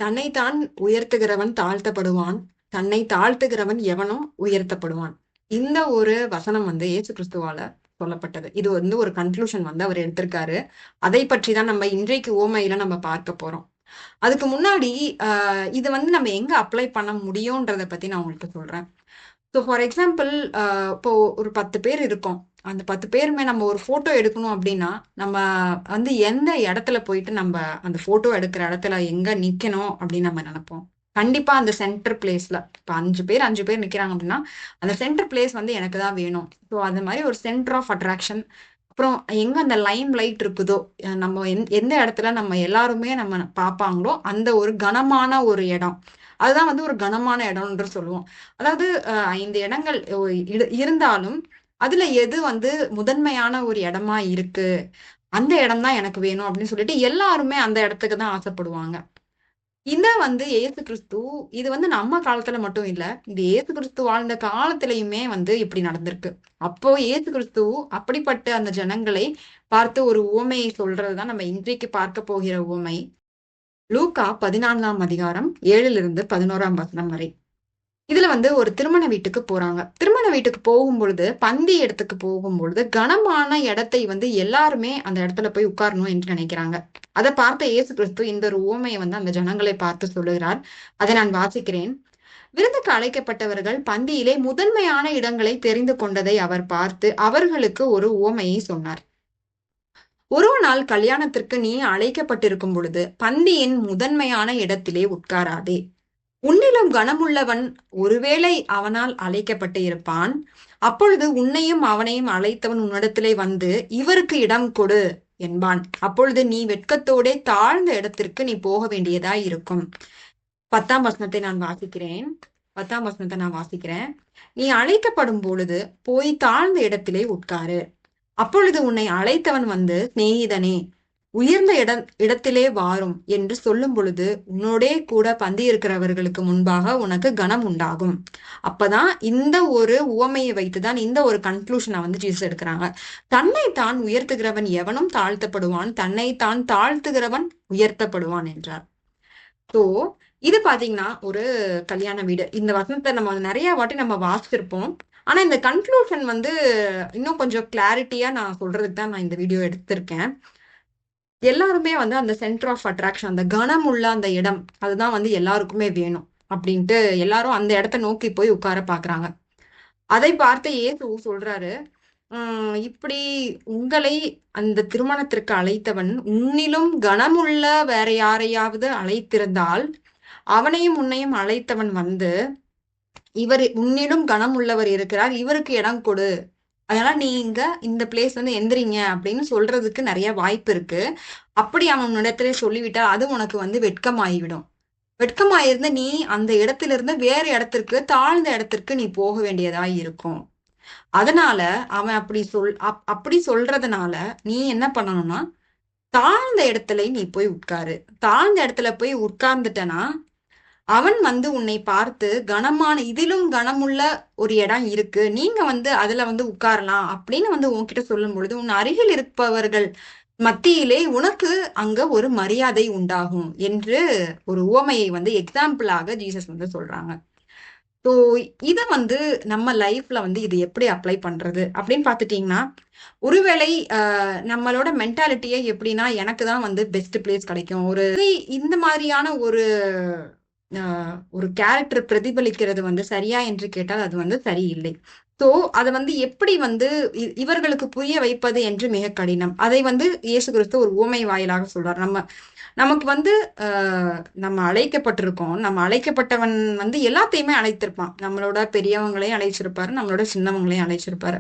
தன்னைத்தான் உயர்த்துகிறவன் தாழ்த்தப்படுவான். தன்னை தாழ்த்துகிறவன் எவனும் உயர்த்தப்படுவான். இந்த ஒரு வசனம் வந்து இயேசு கிறிஸ்துவால சொல்லப்பட்டது. இது வந்து ஒரு கன்க்ளூஷன் வந்து அவர் எடுத்திருக்காரு. அதை பற்றி தான் நம்ம இன்றைக்கு ஓமையில நம்ம பார்க்க போறோம். அதுக்கு முன்னாடி இது வந்து நம்ம எங்க அப்ளை பண்ண முடியும்ன்றத பத்தி நான் உங்களுக்கு சொல்றேன். ஸோ ஃபார் எக்ஸாம்பிள் இப்போ ஒரு 10 பேர் இருக்கோம். அந்த 10 பேருமே நம்ம ஒரு ஃபோட்டோ எடுக்கணும் அப்படின்னா, நம்ம வந்து எந்த இடத்துல போயிட்டு நம்ம அந்த ஃபோட்டோ எடுக்கிற இடத்துல எங்க நிக்கணும் அப்படின்னு நம்ம நினைப்போம். கண்டிப்பா அந்த சென்டர் பிளேஸ்ல இப்போ 5 பேர் நிக்கிறாங்க அப்படின்னா, அந்த சென்டர் பிளேஸ் வந்து எனக்கு தான் வேணும். ஸோ அந்த மாதிரி ஒரு சென்டர் ஆஃப் அட்ராக்ஷன். அப்புறம் எங்க அந்த லைம் லைட் இருக்குதோ, நம்ம எந்த இடத்துல நம்ம எல்லாருமே நம்ம பார்ப்பாங்களோ, அந்த ஒரு கனமான ஒரு இடம். அதுதான் வந்து ஒரு கனமான இடம்ன்று சொல்லுவோம். அதாவது 5 இடங்கள் இருந்தாலும், அதுல எது வந்து முதன்மையான ஒரு இடமா இருக்கு, அந்த இடம் தான் எனக்கு வேணும் அப்படின்னு சொல்லிட்டு எல்லாருமே அந்த இடத்துக்கு தான் ஆசைப்படுவாங்க. இத வந்து இயேசு கிறிஸ்து இது வந்து நம்ம காலத்துல மட்டும் இல்ல. இது இயேசு கிறிஸ்து வாழ்ந்த காலத்திலயுமே வந்து இப்படி நடந்திருக்கு. அப்போ இயேசு கிறிஸ்து அப்படிப்பட்ட அந்த ஜனங்களை பார்த்து ஒரு உவமையை சொல்றதுதான் நம்ம இன்றைக்கு பார்க்க போகிற உவமை. லூக்கா 14ஆம் அதிகாரம் 7லிருந்து 11ஆம் வசனம் வரை. இதுல வந்து ஒரு திருமண வீட்டுக்கு போறாங்க. திருமண வீட்டுக்கு போகும்பொழுது, பந்தி இடத்துக்கு போகும்பொழுது, கனமான இடத்தை வந்து எல்லாருமே அந்த இடத்துல போய் உட்காரணும் என்று நினைக்கிறாங்க. அதை பார்த்த இயேசு கிறிஸ்து இந்த ஒரு உவமையை வந்து அந்த ஜனங்களை பார்த்து சொல்லுகிறார். அதை நான் வாசிக்கிறேன். விருந்துக்கு அழைக்கப்பட்டவர்கள் பந்தியிலே முதன்மையான இடங்களை தெரிந்து கொண்டதை அவர் பார்த்து அவர்களுக்கு ஒரு உவமையை சொன்னார். ஒரு நாள் கல்யாணத்திற்கு நீ அழைக்கப்பட்டிருக்கும் பொழுது பந்தியின் முதன்மையான இடத்திலே உட்காராதே. உன்னிலும் கனமுள்ளவன் ஒருவேளை அவனால் அழைக்கப்பட்டு இருப்பான். அப்பொழுது உன்னையும் அவனையும் அழைத்தவன் உன்னிடத்திலே வந்து இவருக்கு இடம் கொடு என்பான். அப்பொழுது நீ வெட்கத்தோடே தாழ்ந்த இடத்திற்கு நீ போக வேண்டியதாய் இருக்கும். 10ஆம் வசனத்தை நான் வாசிக்கிறேன். 10ஆம் வசனத்தை நான் வாசிக்கிறேன். நீ அழைக்கப்படும் பொழுது போய் தாழ்ந்த இடத்திலே உட்காரு. அப்பொழுது உன்னை அழைத்தவன் வந்து, சிநேகிதனே, உயர்ந்த இடத்திலே வாரும் என்று சொல்லும் பொழுது உன்னோடே கூட பந்தி இருக்கிறவர்களுக்கு முன்பாக உனக்கு கனம் உண்டாகும். அப்பதான் இந்த ஒரு உவமையை வைத்துதான் இந்த ஒரு கன்க்ளூஷனை வந்து ஜீசஸ் எடுக்கிறாங்க. தன்னைத்தான் உயர்த்துகிறவன் எவனும் தாழ்த்தப்படுவான், தன்னைத்தான் தாழ்த்துகிறவன் உயர்த்தப்படுவான் என்றார். ஸோ இது பாத்தீங்கன்னா ஒரு கல்யாண வீடு. இந்த வசனத்தை நம்ம நிறைய வாட்டி நம்ம வாசிச்சிருப்போம். ஆனா இந்த கன்க்ளூஷன் வந்து இன்னும் கொஞ்சம் கிளாரிட்டியா நான் சொல்றதுக்கு தான் நான் இந்த வீடியோ எடுத்திருக்கேன். எல்லாருமே வந்து அந்த சென்டர் ஆஃப் அட்ராக்ஷன், அந்த கனம் உள்ள அந்த இடம், அதுதான் வந்து எல்லாருக்குமே வேணும் அப்படின்ட்டு எல்லாரும் அந்த இடத்த நோக்கி போய் உட்கார பாக்குறாங்க. அதை பார்த்து இயேசு சொல்றாரு, இப்படி உங்களை அந்த திருமணத்திற்கு அழைத்தவன் உன்னிலும் கனமுள்ள வேற யாரையாவது அழைத்திருந்தால் அவனையும் உன்னையும் அழைத்தவன் வந்து இவர் உன்னிலும் கனம் உள்ளவர் இருக்கிறார், இவருக்கு இடம் கொடு, அதனால நீங்க இந்த பிளேஸ் வந்து எந்திரிங்க அப்படின்னு சொல்றதுக்கு நிறைய வாய்ப்பு இருக்கு. அப்படி அவன் இடத்துல சொல்லிவிட்டா அது உனக்கு வந்து வெட்கமாயிவிடும். வெட்கமாயிருந்து நீ அந்த இடத்துல இருந்து வேற இடத்திற்கு, தாழ்ந்த இடத்திற்கு நீ போக வேண்டியதா இருக்கும். அதனால அவன் அப்படி சொல்றதுனால நீ என்ன பண்ணணும்னா, தாழ்ந்த இடத்துல நீ போய் உட்காரு. தாழ்ந்த இடத்துல போய் உட்கார்ந்துட்டனா அவன் வந்து உன்னை பார்த்து கனமான இதிலும் கனமுள்ள ஒரு இடம் இருக்கு, நீங்க வந்து அதுல வந்து உட்காரலாம் அப்படின்னு வந்து உன்கிட்ட சொல்லும் பொழுது உன் அருகில் இருப்பவர்கள் மத்தியிலே உனக்கு அங்க ஒரு மரியாதை உண்டாகும் என்று ஒரு உவமையை வந்து எக்ஸாம்பிளாக ஜீசஸ் வந்து சொல்றாங்க. ஸோ இத வந்து நம்ம லைஃப்ல வந்து இது எப்படி அப்ளை பண்றது அப்படின்னு பாத்துட்டீங்கன்னா, ஒருவேளை நம்மளோட மென்டாலிட்டியே எப்படின்னா எனக்கு தான் வந்து பெஸ்ட் பிளேஸ் கிடைக்கும், ஒரு இந்த மாதிரியான ஒரு கேரக்டர் பிரதிபலிக்கிறது வந்து சரியா என்று கேட்டால் அது வந்து சரியில்லை. சோ அதை வந்து எப்படி வந்து இவர்களுக்கு புரிய வைப்பது என்று மிக கடினம். அதை வந்து இயேசு கிறிஸ்து ஒரு உவமை வாயிலாக சொல்றார். நமக்கு வந்து நம்ம அழைக்கப்பட்டிருக்கோம். நம்ம அழைக்கப்பட்டவன் வந்து எல்லாத்தையுமே அழைத்திருப்பான். நம்மளோட பெரியவங்களையும் அழைச்சிருப்பாரு, நம்மளோட சின்னவங்களையும் அழைச்சிருப்பாரு.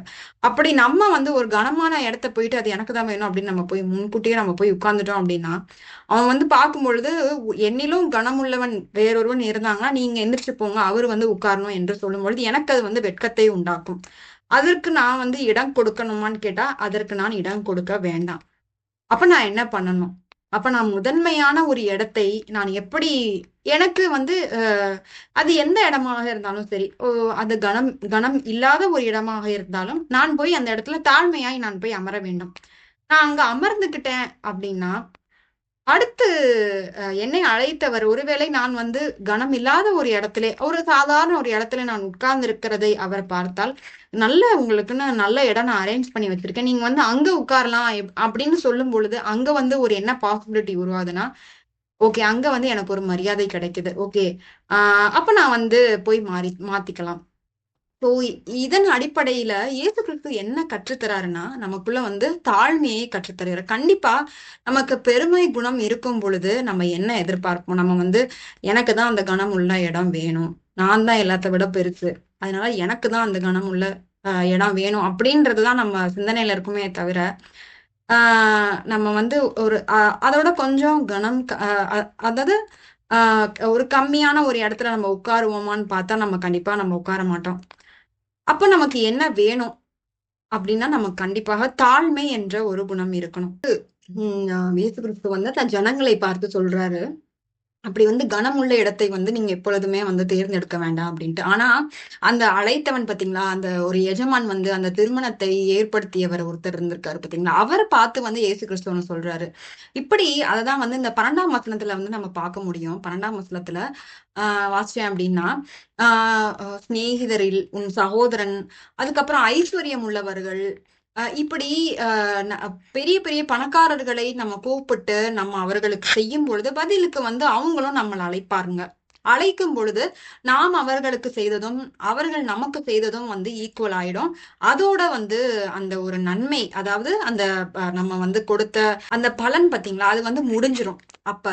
அப்படி நம்ம வந்து ஒரு கனமான இடத்த போயிட்டு அது எனக்கு தான் வேணும் அப்படின்னு நம்ம போய் முன்கூட்டியே நம்ம போய் உட்கார்ந்துட்டோம் அப்படின்னா, அவன் வந்து பார்க்கும் பொழுது என்னிலும் கனமுள்ளவன் வேறொருவன் இருந்தாங்கன்னா நீங்க எந்திரிச்சு போங்க, அவர் வந்து உட்காரணும் என்று சொல்லும் பொழுது எனக்கு அது வந்து வெட்கத்தை உண்டாக்கும். அதற்கு நான் வந்து இடம் கொடுக்கணுமான்னு கேட்டா அதற்கு நான் இடம் கொடுக்க வேண்டாம். அப்ப நான் என்ன பண்ணணும்? அப்ப நான் முதன்மையான ஒரு இடத்தை நான் எப்படி எனக்கு வந்து அது எந்த இடமாக இருந்தாலும் சரி, அது கனம் இல்லாத ஒரு இடமாக இருந்தாலும் நான் போய் அந்த இடத்துல தாழ்மையாய் நான் போய் அமர வேண்டும். நான் அங்க அமர்ந்துகிட்டேன் அப்படின்னா அடுத்து என்னை அழைத்தவர் ஒருவேளை நான் வந்து கனம் இல்லாத ஒரு இடத்திலே ஒரு சாதாரண ஒரு இடத்துல நான் உட்கார்ந்து இருக்கிறதை அவர் பார்த்தால், நல்ல உங்களுக்குன்னு நல்ல இடம் நான் அரேஞ்ச் பண்ணி வச்சிருக்கேன். நீங்க வந்து அங்க உட்காரலாம் அப்படின்னு சொல்லும் பொழுது, அங்க வந்து ஒரு என்ன பாசிபிலிட்டி உருவாகுதுன்னா, ஓகே அங்க வந்து எனக்கு ஒரு மரியாதை கிடைக்குது. ஓகே. அப்ப நான் வந்து போய் மாத்திக்கலாம். ஸோ இதன் அடிப்படையில இயேசு கிறிஸ்து என்ன கற்றுத்தராருன்னா, நமக்குள்ள வந்து தாழ்மையை கற்றுத்தருகிறார். கண்டிப்பா நமக்கு பெருமை குணம் இருக்கும் பொழுது, நம்ம என்ன எதிர்பார்ப்போம்? நம்ம வந்து எனக்கு தான் அந்த கனம் உள்ள இடம் வேணும். நான் தான் எல்லாத்த விட பெருசு. அதனால எனக்கு தான் அந்த கனம் உள்ள இடம் வேணும். அப்படின்றது தான் நம்ம சிந்தனையில இருக்குமே தவிர, ஆ நம்ம வந்து ஒரு அதோட கொஞ்சம் கனம் அதாவது ஒரு கம்மியான ஒரு இடத்துல நம்ம உட்காருவோமான்னு பார்த்தா, நம்ம கண்டிப்பா நம்ம உட்கார மாட்டோம். அப்ப நமக்கு என்ன வேணும் அப்படின்னா, நமக்கு கண்டிப்பாக தாழ்மை என்ற ஒரு குணம் இருக்கணும். இயேசு கிறிஸ்து வந்து தன் ஜனங்களை பார்த்து சொல்றாரு. அப்படி வந்து கனமுள்ள இடத்தை வந்து நீங்க எப்பொழுதுமே வந்து தேர்ந்தெடுக்க வேண்டாம் அப்படின்ட்டு. ஆனா, அந்த அழைத்தவன் பார்த்தீங்களா, அந்த ஒரு எஜமான் வந்து அந்த திருமணத்தை ஏற்படுத்தியவர் ஒருத்தர் இருந்திருக்காரு பார்த்தீங்களா, அவர பார்த்து வந்து இயேசு கிறிஸ்து ஒண்ணு சொல்றாரு. இப்படி அததான் வந்து இந்த 12ஆம் வசனத்துல வந்து நம்ம பார்க்க முடியும். 12ஆம் வசனத்துல வாசிச்சேன் அப்படின்னா, ஆ சிநேகிதரில் உன் சகோதரன், அதுக்கப்புறம் ஐஸ்வர்யம் உள்ளவர்கள், இப்படி அ ந பெரிய பெரிய பணக்காரர்களை நம்ம கூப்பிட்டு, நம்ம அவர்களுக்கு செய்யும் பொழுது, பதிலுக்கு வந்து அவங்களும் நம்மள அழைப்பாருங்க. அழைக்கும் பொழுது, நாம் அவர்களுக்கு செய்ததும், அவர்கள் நமக்கு செய்ததும் வந்து ஈக்குவல் ஆயிடும். அதோட வந்து அந்த ஒரு நன்மை, அதாவது அந்த நம்ம வந்து கொடுத்த அந்த பலன் பார்த்தீங்களா, அது வந்து முடிஞ்சிரும். அப்ப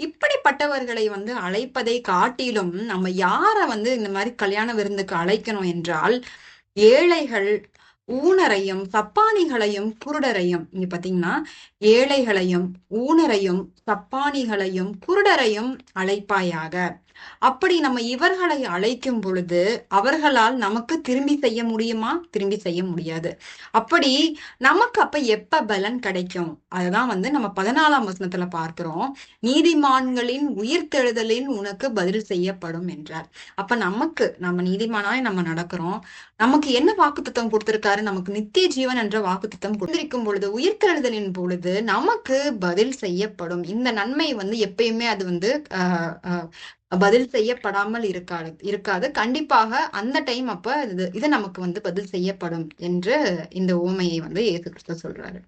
இப்படிப்பட்டவர்களை வந்து அழைப்பதை காட்டிலும், நம்ம யார வந்து இந்த மாரி கல்யாண விருந்துக்கு அழைக்கணும் என்றால், ஏழைகள், ஊனரையும், சப்பாணிகளையும், குருடரையும் இங்க பார்த்தீங்கன்னா, ஏழைகளையும், ஊனரையும், சப்பாணிகளையும், குருடரையும் அழைப்பாயாக. அப்படி நம்ம இவர்களை அழைக்கும் பொழுது, அவர்களால் நமக்கு திரும்பி செய்ய முடியுமா? திரும்பி செய்ய முடியாது. அப்படி நமக்கு அப்ப எப்ப பலன் கிடைக்கும்? அததான் வந்து நம்ம 14ஆம் வசனத்துல பார்க்கிறோம். நீதிமான்களின் உயிர்த்தெழுதலில் உனக்கு பதில் செய்யப்படும் என்றார். அப்ப நமக்கு நம்ம நீதிமானாய் நம்ம நடக்கிறோம். நமக்கு என்ன வாக்குத்தத்தம் குடுத்திருக்காரு? நமக்கு நித்திய ஜீவன் என்ற வாக்குத்தத்தம் குடுத்திருக்கும் பொழுது, உயிர்த்தெழுதலின் பொழுது நமக்கு பதில் செய்யப்படும். இந்த நன்மை வந்து எப்பயுமே அது வந்து அ அ பதில் செய்யப்படாமல் இருக்காது. கண்டிப்பாக அந்த டைம் அப்ப இது இது நமக்கு வந்து பதில் செய்யப்படும் என்று இந்த உவமையை வந்து இயேசு கிறிஸ்து சொல்றாரு.